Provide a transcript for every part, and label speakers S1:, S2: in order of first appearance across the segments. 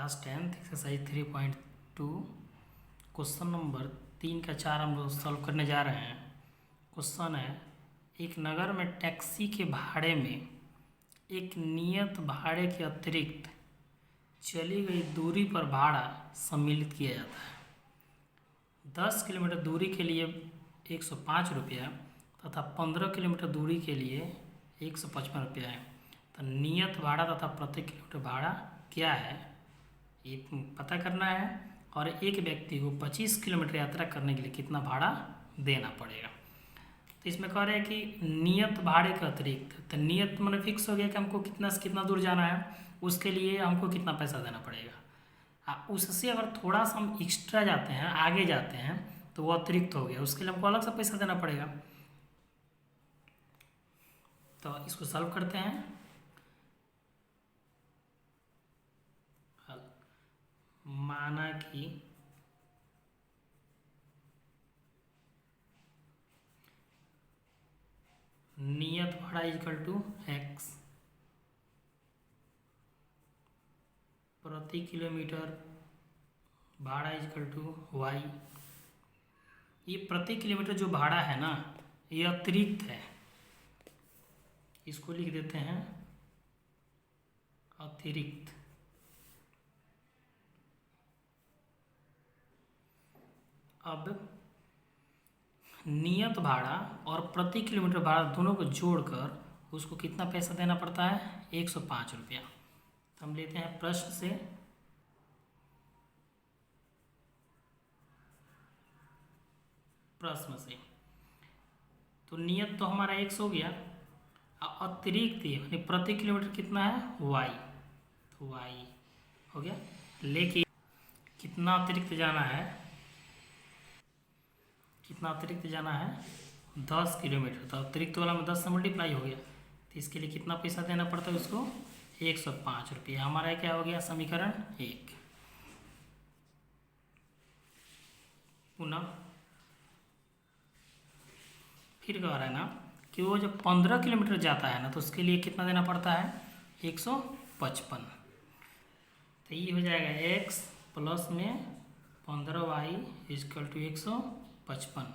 S1: Class 10th exercise 3.2 question number 3 का 4 हम लोग सॉल्व करने जा रहे हैं। क्वेश्चन है, एक नगर में टैक्सी के भाड़े में एक नियत भाड़े के अतिरिक्त चली गई दूरी पर भाड़ा सम्मिलित किया जाता है। 10 किलोमीटर दूरी के लिए 105 रुपया तथा 15 किलोमीटर दूरी के लिए 155 रुपया है। तो नियत भाड़ा तथा प्रति किलोमीटर भाड़ा क्या है ये पता करना है, और एक व्यक्ति को 25 किलोमीटर यात्रा करने के लिए कितना भाड़ा देना पड़ेगा। तो इसमें कह रहे हैं कि नियत भाड़े के अतिरिक्त, तो नियत मतलब फिक्स हो गया कि हमको कितना से कितना दूर जाना है, उसके लिए हमको कितना पैसा देना पड़ेगा। उससे अगर थोड़ा सा हम एक्स्ट्रा जाते हैं, आगे जाते हैं, तो वो अतिरिक्त हो गया, उसके लिए हमको अलग से पैसा देना पड़ेगा। तो इसको सॉल्व करते हैं। माना कि नियत भाड़ा इक्वल टू x, प्रति किलोमीटर भाड़ा इक्वल टू y। ये प्रति किलोमीटर जो भाड़ा है ना, ये अतिरिक्त है, इसको लिख देते हैं अतिरिक्त। अब नियत भाड़ा और प्रति किलोमीटर भाड़ा दोनों को जोड़कर उसको कितना पैसा देना पड़ता है, 105 रुपया। तो हम लेते हैं प्रश्न से, तो नियत तो हमारा 100 हो गया, अतिरिक्त यानी प्रति किलोमीटर कितना है, y, तो y हो गया। लेकिन कितना अतिरिक्त जाना है, कितना अतिरिक्त जाना है, 10 किलोमीटर। तो अतिरिक्त वाला में 10 से मल्टीप्लाई हो गया, तो इसके लिए कितना पैसा देना पड़ता है उसको, 105 रुपया। हमारा क्या हो गया, समीकरण 1। पुनः फिर कह रहा है ना कि वो जब 15 किलोमीटर जाता है ना, तो उसके लिए कितना देना पड़ता है, 155। तो ये हो जाएगा x प्लस में 15y इक्वल टू 155,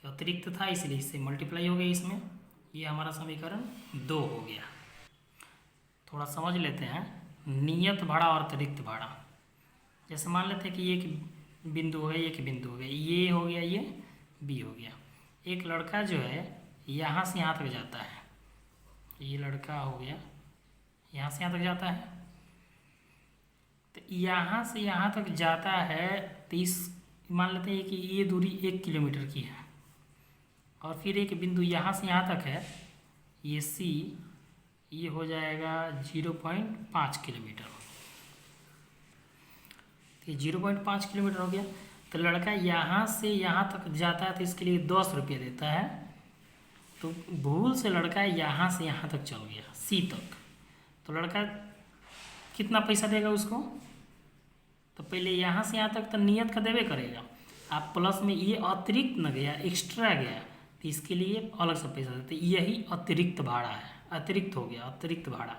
S1: अतिरिक्त था इसलिए इससे मल्टीप्लाई हो गया इसमें। ये हमारा समीकरण 2 हो गया। थोड़ा समझ लेते हैं नियत भाड़ा और अतिरिक्त भाड़ा। जैसे मान लेते हैं कि एक बिंदु हो गया, एक बिंदु हो गया, ये हो गया, ये बी हो गया। एक लड़का जो है यहाँ से यहाँ तक जाता है, ये लड़का हो गया, यहाँ से यहाँ तक जाता है। तो यहाँ से यहाँ तक जाता है, तो इस मान लेते हैं कि ये दूरी 1 किलोमीटर की है, और फिर एक बिंदु यहाँ से यहाँ तक है, ये C, ये हो जाएगा 0.5 किलोमीटर। तो ये 0.5 किलोमीटर हो गया। तो लड़का यहाँ से यहाँ तक जाता है, तो इसके लिए 10 रुपये देता है। तो भूल से लड़का यहाँ से यहाँ तक चल गया, C तक, तो लड़का कितना पैसा देगा उसको, तो पहले यहाँ से यहाँ तक तो नियत का देवे करेगा, आप प्लस में ये अतिरिक्त न गया, एक्स्ट्रा गया, तो इसके लिए अलग से पैसा देते। यही अतिरिक्त भाड़ा है, अतिरिक्त हो गया, अतिरिक्त भाड़ा।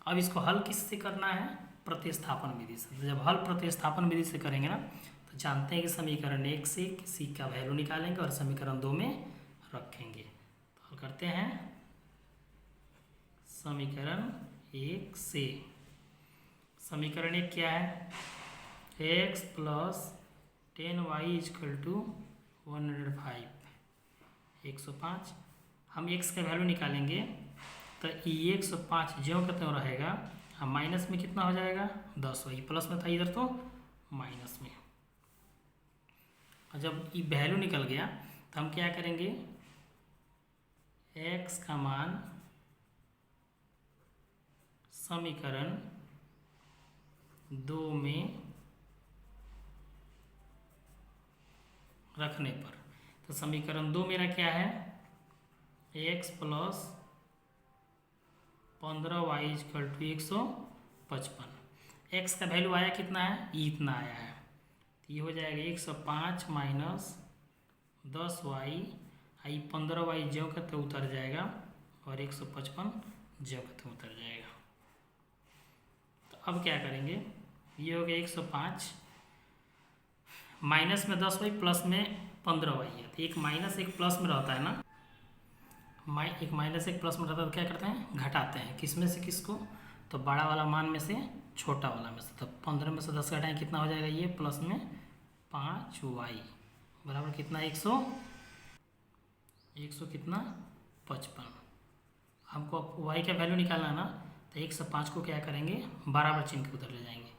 S1: अब इसको हल किससे करना है, प्रतिस्थापन विधि से। तो जब हल प्रतिस्थापन विधि से करेंगे ना, तो जानते हैं कि समीकरण 1 से C का वैल्यू निकालेंगे और समीकरण 2 में रखेंगे। तो हल करते हैं समीकरण 1 से। समीकरण 1 क्या है, x plus 10y equal to 105, 105। हम x का वैल्यू निकालेंगे, तो ये 105 ज्यों का त्यों रहेगा। हम माइनस में कितना हो जाएगा, 10, वही प्लस में था इधर, तो माइनस में। और जब ये वैल्यू निकल गया, तो हम क्या करेंगे, x का मान समीकरण 2 में रखने पर, तो समीकरण 2 मेरा क्या है, x plus 15y equal to 155। x का वैल्यू आया कितना है, इतना आया है, तो ये हो जाएगा 105 माइनस 10y, आई 15y ज्यों का तो उतर जाएगा, और 155 ज्यों का तो उतर जाएगा। तो अब क्या करेंगे, ये हो गया 105, माइनस में 10y प्लस में 15y है, तो एक माइनस एक प्लस में रहता है ना, एक माइनस एक प्लस में रहता है, तो क्या करते हैं घटाते हैं, किस में से किसको, तो बड़ा वाला मान में से छोटा वाला में से, तो 15 में से 10 घटाएं कितना हो जाएगा, ये प्लस में 5y बराबर कितना 100 कितना 55। हमको y का वैल्यू निकालना है ना, तो 105 को क्या करेंगे बराबर चिन्ह के उधर ले जाएंगे,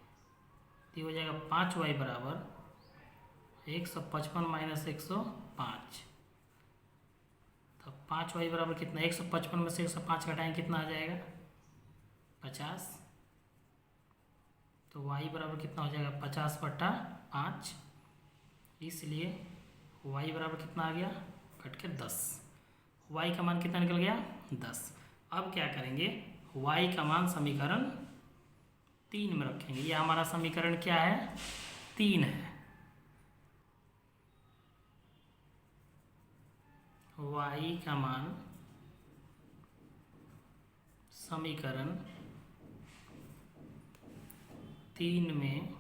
S1: तो ये हो जाएगा 5y बराबर 155 माइनस 105, तो 5y बराबर कितना 155 में से 105 घटाएं कितना आ जाएगा 50, तो y बराबर कितना हो जाएगा 50/5, इसलिए y बराबर कितना आ गया कट के 10, y का मान कितना निकल गया 10। अब क्या करेंगे, y का मान समीकरण 3 में रखेंगे, ये हमारा समीकरण क्या है 3 है, y का मान समीकरण 3 में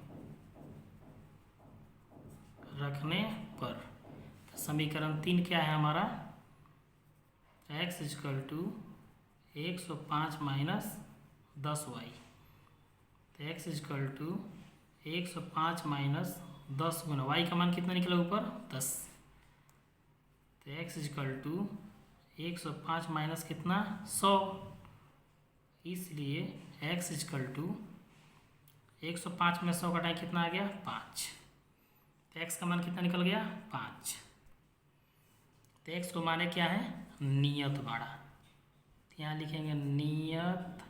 S1: रखने पर, तो समीकरण 3 क्या है हमारा, x = 105 माइनस 10y, तो x = 105 माइनस 10 गुना y का मान कितना निकला ऊपर 10, तो x = 105 माइनस कितना 100, इसलिए x = 105 में 100 घटाएं कितना आ गया 5, तो x का मान कितना निकल गया 5, तो x को माने क्या है नियत भाड़ा, तो यहाँ लिखेंगे नियत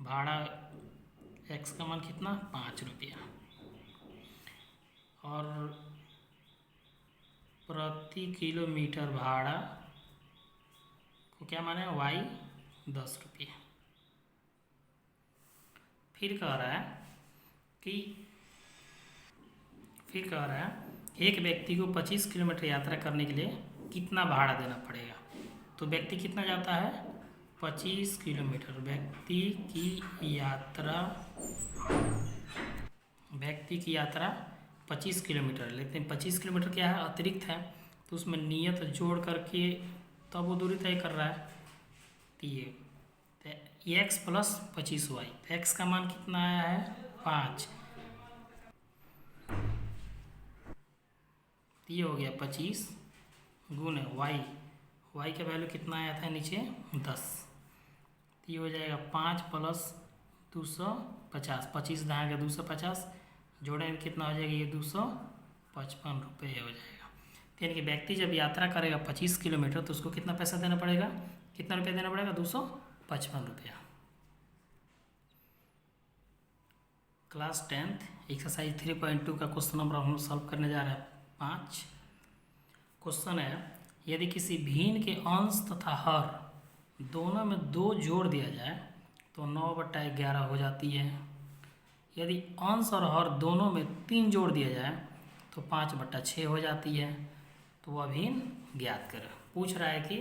S1: भाड़ा, x का मान कितना 5 रुपया, और प्रति किलोमीटर भाड़ा को क्या माने y 10 रुपये। फिर कह रहा है एक व्यक्ति को 25 किलोमीटर यात्रा करने के लिए कितना भाड़ा देना पड़ेगा, तो व्यक्ति कितना जाता है 25 किलोमीटर, व्यक्ति की यात्रा 25 किलोमीटर, लेकिन 25 किलोमीटर क्या है अतिरिक्त है, तो उसमें नियत जोड़ करके तब वो दूरी तय कर रहा है, तो ये x + 25y, x का मान कितना आया है 5, तो ये हो गया 25 गुने y का वैल्यू कितना आया था नीचे 10, तो ये हो जाएगा 5 + 250, 25 दहा गया 250, जोड़ेंगे कितना हो जाएगा ये 255 रुपये हो जाएगा। तो यानी कि व्यक्ति जब यात्रा करेगा 25 किलोमीटर तो उसको कितना पैसा देना पड़ेगा, कितना रुपया देना पड़ेगा 255 रुपया। क्लास 10th एक्सरसाइज 3.2 का क्वेश्चन नंबर हम सॉल्व करने जा रहे हैं 5। क्वेश्चन है यदि किसी भिन्न के अंश तथा हर दोनों में 2 जोड़ दिया जाए तो 9/11 हो जाती है। यदि अंश और हर दोनों में 3 जोड़ दिया जाए तो 5/6 हो जाती है। तो वह भिन्न ज्ञात करें। पूछ रहा है कि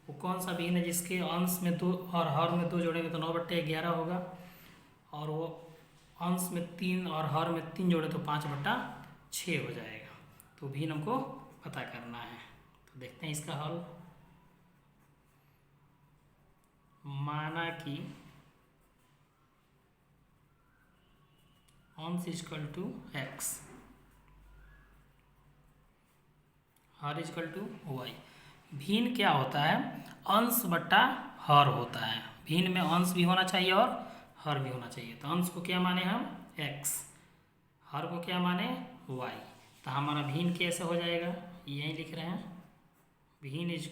S1: वो कौन सा भिन्न है जिसके अंश में 2 और हर में 2 जोड़ेंगे तो 9/11 होगा, और वो अंश में 3 और हर में 3 जोड़े तो 5/6 हो जाएगा। तो भिन्न हमको पता करना है। तो देखते हैं इसका हल। माना कि अंश = x, हर =y। भिन्न क्या होता है? अंश बटा हर होता है। भिन्न में अंश भी होना चाहिए और हर भी होना चाहिए। तो अंश को क्या माने हम x, हर को क्या माने y। तो हमारा भिन्न कैसे हो जाएगा, यही लिख रहे हैं। भिन्न =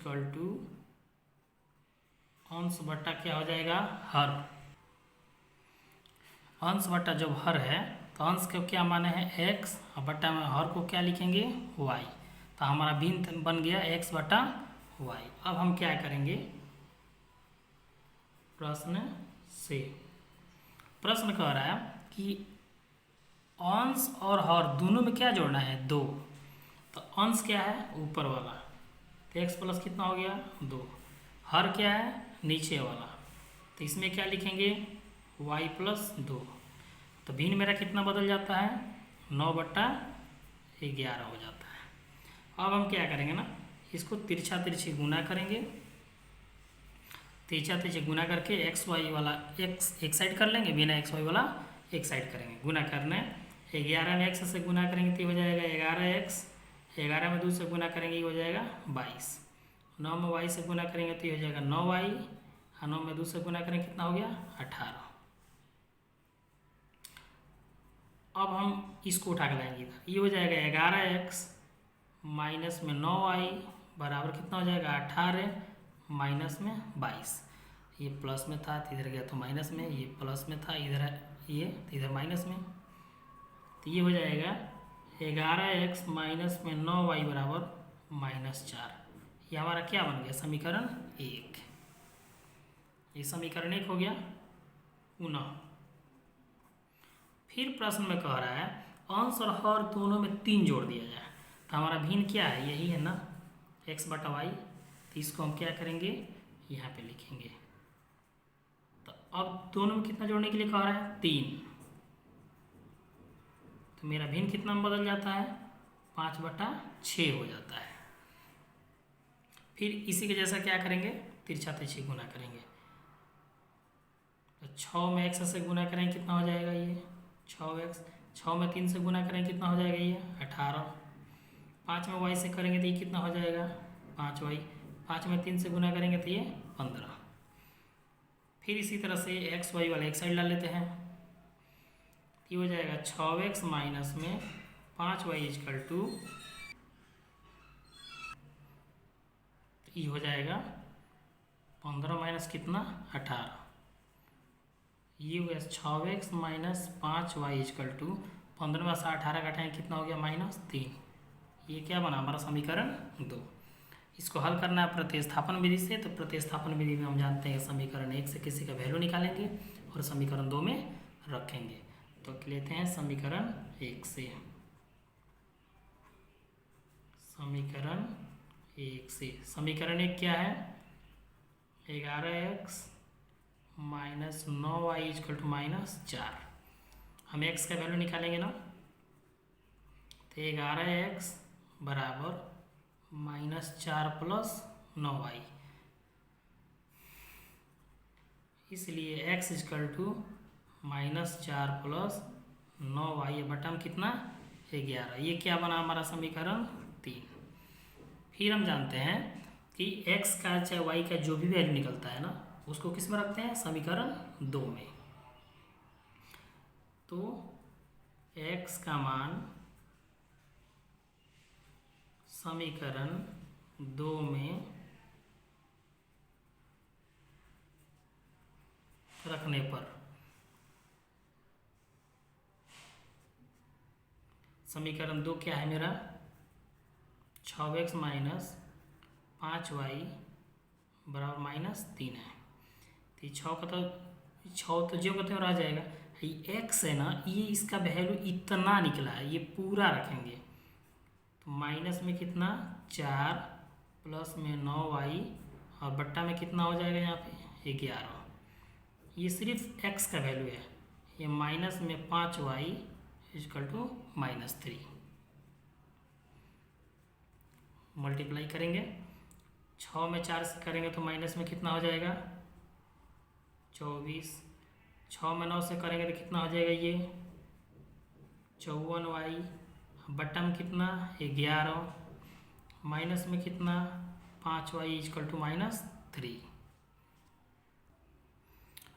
S1: अंश बटा क्या हो जाएगा हर। अंश बटा जब हर है तो अंश को क्या माने हैं x और बटा में हर को क्या लिखेंगे y। तो हमारा भिन्न बन गया x/y। अब हम क्या करेंगे, प्रश्न से प्रश्न कह रहा है कि अंश और हर दोनों में क्या जोड़ना है 2। तो अंश क्या है ऊपर वाला, तो x प्लस कितना हो गया 2। हर क्या है नीचे वाला, तो इसमें क्या लिखेंगे वाई प्लस 2। तो भिन्न मेरा कितना बदल जाता है, 9/11 हो जाता है। अब हम क्या करेंगे ना, इसको तिरछा तिरछी गुना करेंगे। तिरछा तिरछी गुना करके एक्स वाई वाला एक्स एक साइड कर लेंगे, बिना एक्स वाई वाला एक साइड करेंगे। गुना करने 11 में एक्स से गुना करेंगे तो ये हो जाएगा 11x, 11 में 2 से गुना करेंगे ये हो जाएगा 22, 9 में y से गुना करेंगे तो ये हो जाएगा 9y, और 9 में 2 से गुना करेंगे कितना हो गया 18। अब हम इसको उठा के लाएंगे इधर, ये हो जाएगा 11x माइनस में 9y बराबर कितना हो जाएगा 18 माइनस में 22। ये प्लस में था तो इधर गया तो माइनस में, ये प्लस में था इधर ये तो इधर माइनस में। तो ये हो जाएगा 11x माइनस में 9y बराबर -4। ये हमारा क्या बन गया, समीकरण 1। ये समीकरण 1 हो गया। पुनः फिर प्रश्न में कह रहा है अंश और हर दोनों में 3 जोड़ दिया जाए। तो हमारा भिन्न क्या है, यही है ना x/y। तो इसको हम क्या करेंगे, यहाँ पे लिखेंगे। तो अब दोनों में कितना जोड़ने के लिए कह रहा है 3। तो मेरा भिन्न कितना में बदल जाता है 5/6 हो जाता है। फिर इसी के जैसा क्या करेंगे, तिरछा तिरछी गुना करेंगे। तो 6 में x से गुना करेंगे कितना हो जाएगा ये 6x, 6 में 3 से गुना करेंगे कितना हो जाएगा ये 18, 5 में y से करेंगे तो ये कितना हो जाएगा 5y, 5 में 3 से गुना करेंगे तो ये 15। फिर इसी तरह से x y वाला एक साइड ला लेते हैं। ये हो जाएगा 6x माइनस में 5y इजकल टू, ये हो जाएगा 15 माइनस कितना 18। ये हो गया 6x minus 5y is equal to 15 में से 18 घटाएं कितना हो गया -3। ये क्या बना हमारा समीकरण 2। इसको हल करना है प्रतिस्थापन विधि से। तो प्रतिस्थापन विधि में हम जानते हैं समीकरण 1 से किसी का वैल्यू निकालेंगे और समीकरण 2 में रखेंगे। तो लेते हैं समीकरण 1 से, समीकरण 1 से। समीकरण 1 क्या है, 11x minus 9y is equal to -4। हम x का वैल्यू निकालेंगे ना, तो 11x बराबर -4 प्लस 9y, इसलिए x is equal to -4 plus 9y बटा में कितना 11। ये क्या बना हमारा समीकरण 3। फिर हम जानते हैं कि x का चाहे y का जो भी वैल्यू निकलता है ना, उसको किस में रखते हैं समीकरण 2 में। तो x का मान समीकरण 2 में रखने पर समीकरण 2 क्या है मेरा 6x माइनस 5y बराबर -3 है। तो 6 का तो 6 तो जो कहते हैं रह जाएगा। ये x है ना, ये इसका वैल्यू इतना निकला है, ये पूरा रखेंगे। तो माइनस में कितना 4 प्लस में 9y और बट्टा में कितना हो जाएगा यहाँ पे 11। ये सिर्फ x का वैल्यू है। ये माइनस में 5y इजकल टू -3 मल्टीप्लाई करेंगे। 6 में 4 से करेंगे तो माइनस में कितना हो जाएगा 24, 6 में 9 से करेंगे तो कितना हो जाएगा ये 54y बट्टा में कितना 11 माइनस में कितना 5y इजकल टू -3।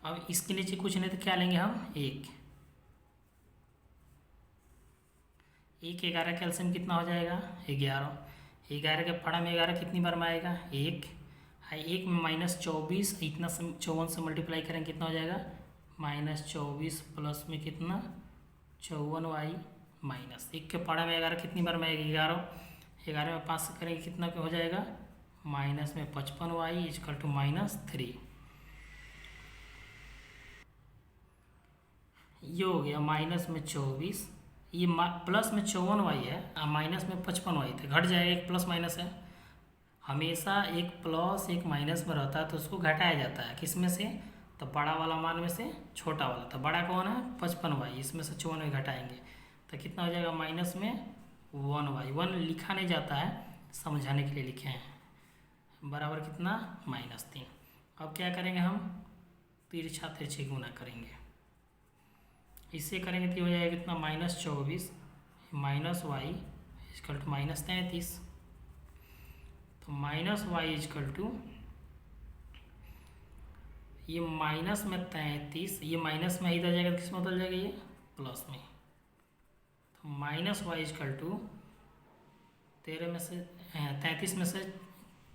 S1: अब इसके नीचे कुछ नहीं तो क्या लेंगे हम 1 11 कैल्शियम कितना हो जाएगा 11, 11 के पढ़ा में 11 कितनी बार में आएगा 1, 1 में -24 इतना 54 से मल्टीप्लाई करेंगे कितना हो जाएगा -24 प्लस में कितना 54y माइनस 1 के पढ़ा में 11 कितनी बार में आएगा 11, 11 में 5 से करेंगे कितना हो जाएगा माइनस में 55y इजकल टू -3। ये हो गया माइनस में 24, ये प्लस में 54y है और माइनस में 55y थे, घट जाएगा। एक प्लस माइनस है, हमेशा एक प्लस एक माइनस में रहता है तो उसको घटाया जाता है किस में से, तो बड़ा वाला मान में से छोटा वाला, तो बड़ा कौन है 55y, इसमें से 54 घटाएंगे तो कितना हो जाएगा माइनस में 1y। 1 लिखा नहीं जाता है, समझाने के लिए लिखे हैं, बराबर कितना -3। अब क्या करेंगे हम तिरछा तिरछी गुना करेंगे, इससे करेंगे तो हो जाएगा कितना -24 माइनस वाई इजकल टू -33। तो -y इजकल टू ये माइनस में 33, ये माइनस में इधर जाएगा तो किस में बदल जाएगा ये प्लस में। तो -y इजकल टू 13 में से 33 में से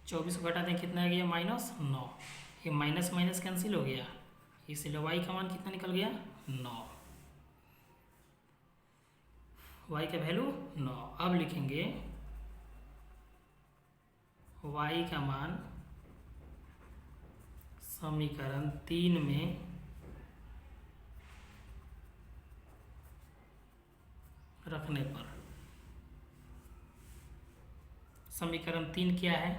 S1: 24 को घटा दें कितना आ गया -9। ये माइनस माइनस कैंसिल हो गया, इसलिए y का मान कितना निकल गया 9, y का वैल्यू 9। अब लिखेंगे y का मान समीकरण 3 में रखने पर, समीकरण 3 क्या है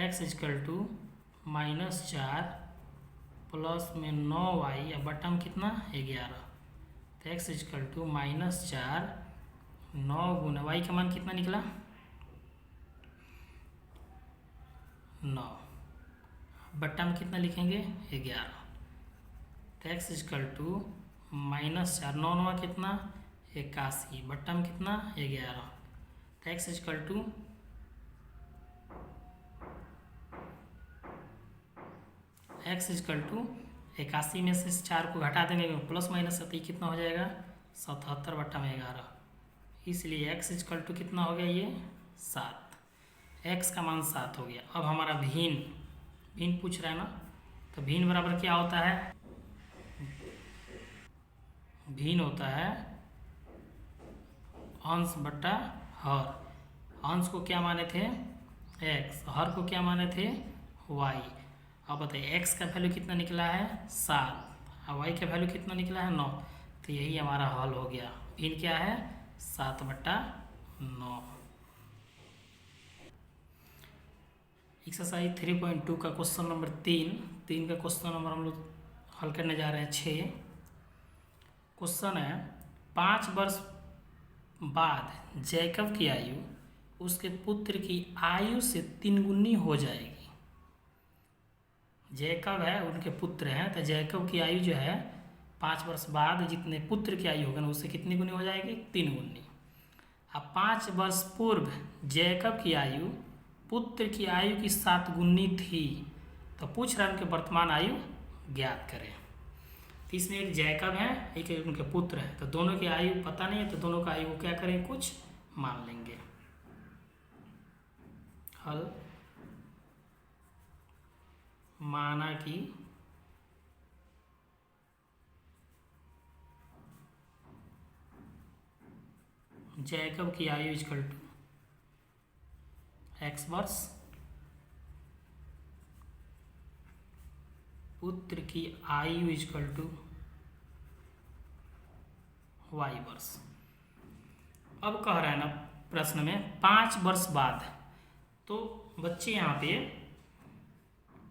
S1: x इजकल टू -4 प्लस में 9y या बटम कितना 11, तो x इजकल टू -4 9 गुना y का मान कितना निकला 9, बट्टा में कितना लिखेंगे 11, तो x इजकल टू -4 9 9 कितना 81, बट्टा में कितना 11, तो x is equal to x is equal to 81 में से 4 को घटा देंगे प्लस माइनस तो कितना हो जाएगा 77 बट्टा में 11, इसलिए x इजकल टू कितना हो गया ये 7, x का मान 7 हो गया। अब हमारा भिन्न पूछ रहा है ना, तो भिन्न बराबर क्या होता है, भिन्न होता है अंश बट्टा हर। अंश को क्या माने थे x, हर को क्या माने थे y। अब बताइए x का वैल्यू कितना निकला है 7 और y का वैल्यू कितना निकला है 9, तो यही हमारा हल हो गया। भिन्न क्या है 7/9। एक्सरसाइज 3.2 का क्वेश्चन नंबर 3 का क्वेश्चन नंबर हम लोग हल करने जा रहे हैं 6। क्वेश्चन है 5 वर्ष बाद जैकब की आयु उसके पुत्र की आयु से 3 गुनी हो जाएगी। जैकब है उनके पुत्र हैं, तो जैकब की आयु जो है 5 वर्ष बाद जितने पुत्र की आयु होगा ना उससे कितनी गुनी हो जाएगी 3 गुनी। अब 5 वर्ष पूर्व जैकब की आयु पुत्र की आयु की 7 गुनी थी, तो पूछ रहा है उनके वर्तमान आयु ज्ञात करें। तो इसमें एक जैकब है एक उनके पुत्र है, तो दोनों की आयु पता नहीं है, तो दोनों का आयु को क्या करें कुछ मान लेंगे। हल माना कि जैकब की आयु इक्वल टू x वर्ष, पुत्र की आयु इक्वल टू y वर्ष। अब कह रहा है ना प्रश्न में 5 वर्ष बाद, तो बच्चे यहाँ पे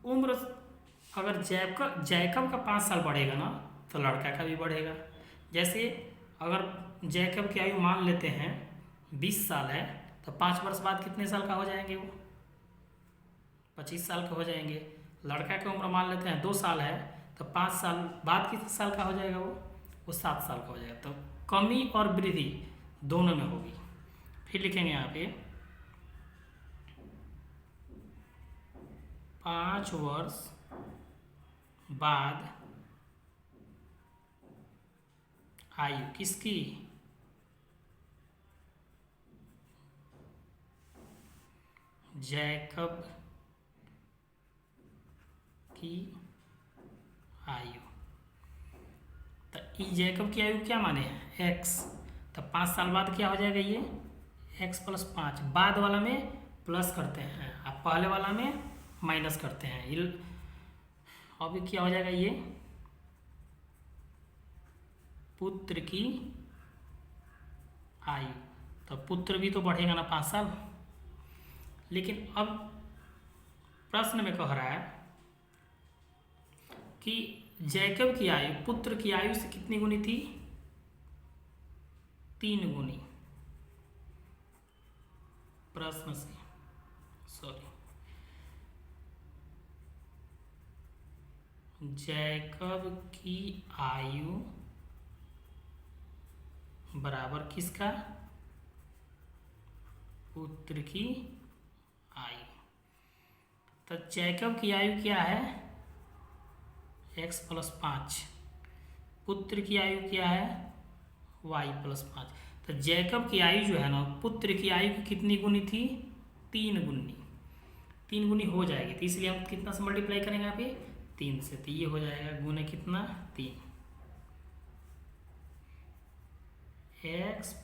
S1: उम्र अगर जैकब का 5 साल बढ़ेगा ना तो लड़का का भी बढ़ेगा। जैसे अगर जैकब की आयु मान लेते हैं 20 साल है, तो 5 वर्ष बाद कितने साल का हो जाएंगे वो 25 साल के हो जाएंगे। लड़का की उम्र मान लेते हैं 2 साल है, तो 5 साल बाद कितने साल का हो जाएगा वो 7 साल का हो जाएगा। तो कमी और वृद्धि दोनों में होगी। फिर लिखेंगे यहाँ पे 5 वर्ष बाद आयु किसकी जैकब की आयु, तो जैकब की आयु क्या माने हैं x, तो 5 साल बाद क्या हो जाएगा ये x + 5, बाद वाला में प्लस करते हैं अब पहले वाला में माइनस करते हैं। अभी क्या हो जाएगा ये पुत्र की आयु, तो पुत्र भी तो बढ़ेगा ना 5 साल। लेकिन अब प्रश्न में कह रहा है कि जैकब की आयु पुत्र की आयु से कितनी गुनी थी? 3 गुनी। प्रश्न से जैकब की आयु बराबर किसका? पुत्र की आयु। तो जैकब की आयु क्या है? x + 5। पुत्र की आयु क्या है? y + 5। तो जैकब की आयु जो है ना पुत्र की आयु की कितनी गुनी थी? 3 गुनी। 3 गुनी हो जाएगी, तो इसलिए हम कितना से मल्टीप्लाई करेंगे यहाँ पे? 3 से। तो ये हो जाएगा गुने कितना? 3। x +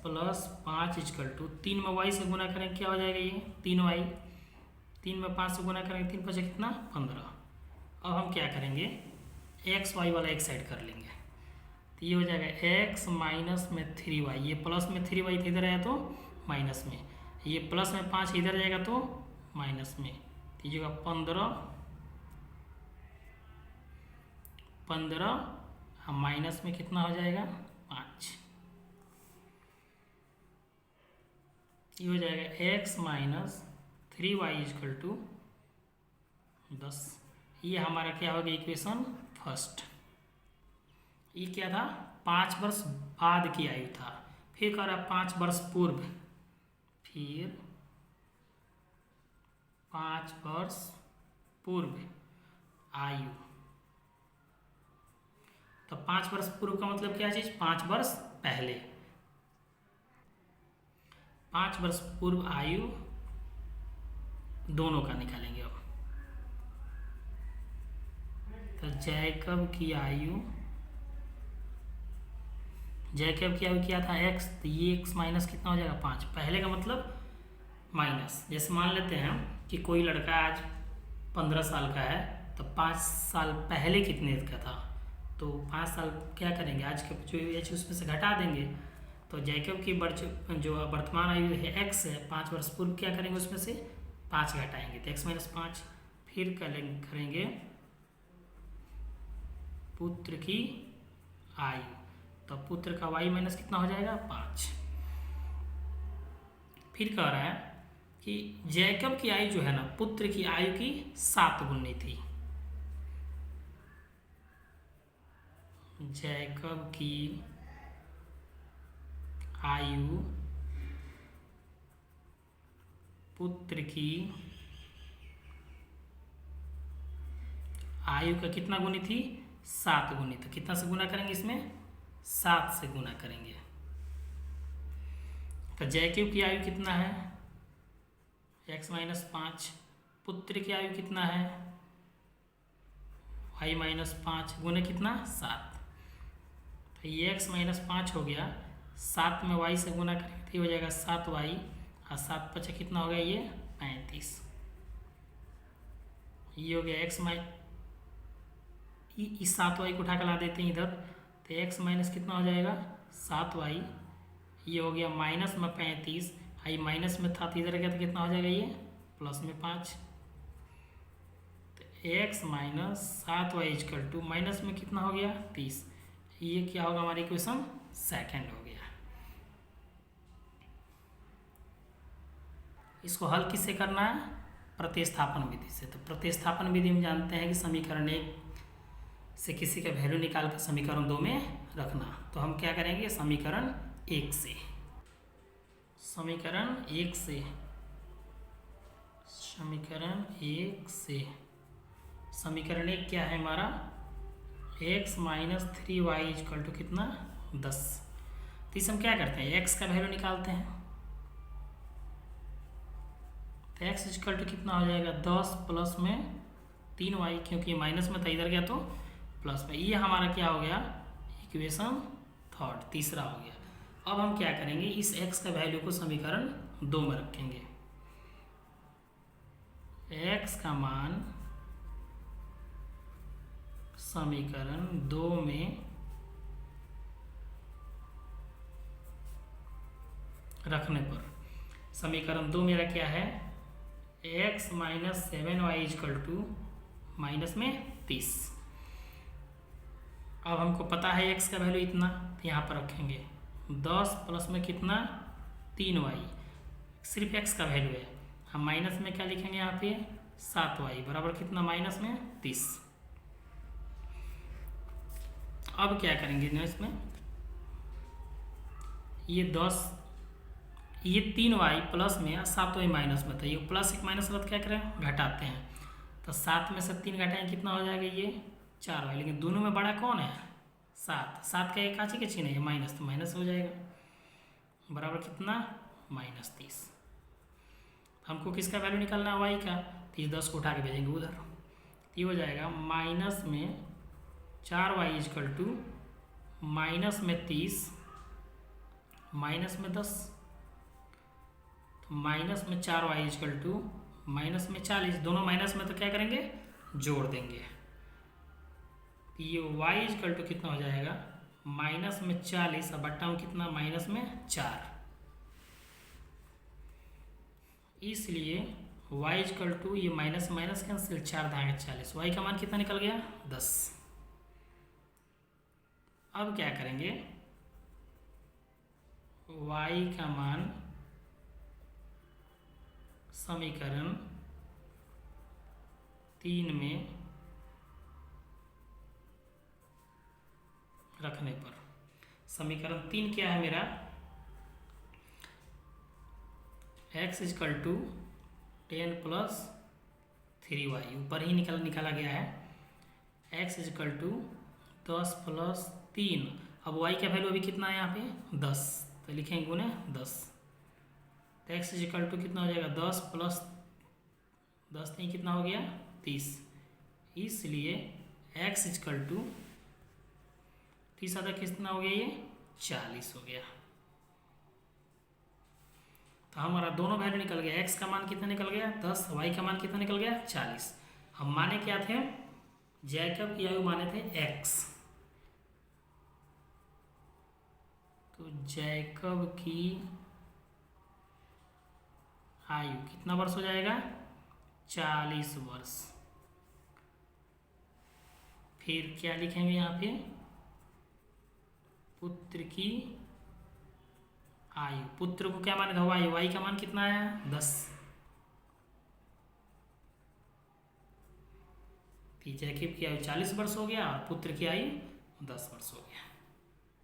S1: 5 = 3 में y से गुना करेंगे क्या हो जाएगा? ये 3y। 3 में 5 से गुना करेंगे 3 5 कितना? 15। अब हम क्या करेंगे? x y वाला एक साइड कर लेंगे, तो ये हो जाएगा x - में 3y। ये प्लस में 3y इधर आया तो माइनस में, ये प्लस में 5 इधर जाएगा तो माइनस में। तो ये 15 हम माइनस में कितना हो जाएगा? 5। ये हो जाएगा x - 3y = 10। ये हमारा क्या हो गया? Equation first. ये क्या था? 5 वर्ष बाद की आयु था। फिर कह रहा 5 वर्ष पूर्व, फिर 5 वर्ष पूर्व आयु। तो 5 वर्ष पूर्व का मतलब क्या चीज? 5 वर्ष पहले। 5 वर्ष पूर्व आयु दोनों का निकालेंगे अब। तो जैकब की आयु क्या था? x। तो ये x माइनस कितना हो जाएगा? 5। पहले का मतलब माइनस। जैसे मान लेते हैं कि कोई लड़का आज 15 साल का है, तो 5 साल पहले कितने का था? तो 5 साल क्या करेंगे? आज के जो एज उसमें से घटा देंगे। तो जैकब की जो वर्तमान आयु है x है, 5 वर्ष पूर्व क्या करेंगे? उसमें से 5 घटाएंगे तो x - 5। फिर करेंगे पुत्र की आयु, तो पुत्र का y माइनस कितना हो जाएगा? 5। फिर कह रहा है कि जैकब की आयु जो है ना पुत्र की आयु की 7 गुनी थी। जैकब की आयु पुत्र की आयु का कितना गुनी थी? 7 गुनी। तो कितना से गुना करेंगे? इसमें 7 से गुना करेंगे। तो जैकब की आयु कितना है? x - 5। पुत्र की आयु कितना है? y - 5 गुने कितना? 7। तो ये x - 5 हो गया। 7 में y से गुना करेंगे तो ये हो जाएगा 7y, और 7 × 5 कितना हो गया? ये 35। ये हो गया x इस 7y को उठा कर ला देते हैं इधर, तो x माइनस कितना हो जाएगा? 7y। ये हो गया माइनस में 35, आई माइनस में था तो इधर गया तो कितना हो जाएगा? ये प्लस में 5। तो x - 7y = माइनस में कितना हो गया? 30। ये क्या होगा? हमारी इक्वेशन सेकंड हो गया। इसको हल किससे करना है? प्रतिस्थापन विधि से। तो प्रतिस्थापन विधि में जानते हैं कि समीकरण 1 से किसी का वैल्यू निकाल कर समीकरण 2 में रखना। तो हम क्या करेंगे? समीकरण 1 से समीकरण 1 क्या है हमारा? x - 3y = कितना? 10। तो इस हम क्या करते हैं? x का वैल्यू निकालते हैं। तो x = कितना हो जाएगा? 10 प्लस में 3y, क्योंकि माइनस में था इधर गया तो प्लस में। ये हमारा क्या हो गया? इक्वेशन थर्ड, तीसरा हो गया। अब हम क्या करेंगे? इस x का वैल्यू को समीकरण 2 में रखेंगे। x का मान समीकरण 2 में रखने पर समीकरण 2 मेरा क्या है? x - 7y = माइनस में 30। अब हमको पता है x का वैल्यू इतना, तो यहाँ पर रखेंगे 10 प्लस में कितना 3y, सिर्फ x का वैल्यू है। हम माइनस में क्या लिखेंगे यहाँ पे 7y बराबर कितना माइनस में 30। अब क्या करेंगे ना इसमें, ये 3y प्लस में 7y माइनस में था, ये प्लस एक माइनस रद्द क्या करें घटाते हैं, तो 7 में से 3 घटाएं कितना हो जाएगा ये 4y, लेकिन दोनों में बड़ा कौन है 7 का एक काची के चिन्ह है माइनस, तो माइनस हो जाएगा बराबर कितना -30। हमको किसका वैल्यू निकालना है y का, तो ये 10 को उठा के भेजेंगे उधर, ये हो जाएगा माइनस में 4y इजकल टू माइनस में 30 माइनस में 10, तो माइनस में 4y इजकल टू माइनस में 40, दोनों माइनस में तो क्या करेंगे जोड़ देंगे, ये y इजकल टू कितना हो जाएगा माइनस में 40 और बट्टा में कितना माइनस में 4, इसलिए y इजकल टू ये माइनस माइनस कैंसिल 4 धागे 40, y का मान कितना निकल गया 10। अब क्या करेंगे y का मान समीकरण 3 में रखने पर, समीकरण 3 क्या है मेरा x is equal to 10 plus 3y, ऊपर ही निकाला गया है, x इजकल टू 10 प्लस 3, अब y का वैल्यू अभी कितना है यहाँ पे 10, तो लिखेंगे गुने 10, तो x इजकल टू कितना हो जाएगा 10 प्लस 10 नहीं कितना हो गया 30, इसलिए x इजकल टू 30 आधा कितना हो गया ये 40 हो गया। तो हमारा दोनों वैल्यू निकल गया, x का मान कितना निकल गया 10, y का मान कितना निकल गया 40। हम माने क्या थे जैकब की आयु माने थे x, तो जैकब की आयु कितना वर्ष हो जाएगा 40 वर्ष। फिर क्या लिखेंगे यहाँ पे पुत्र की आयु, पुत्र को क्या माने था y का मान कितना आया 10, जैकब की आयु 40 वर्ष हो गया और पुत्र की आयु 10 वर्ष हो गया।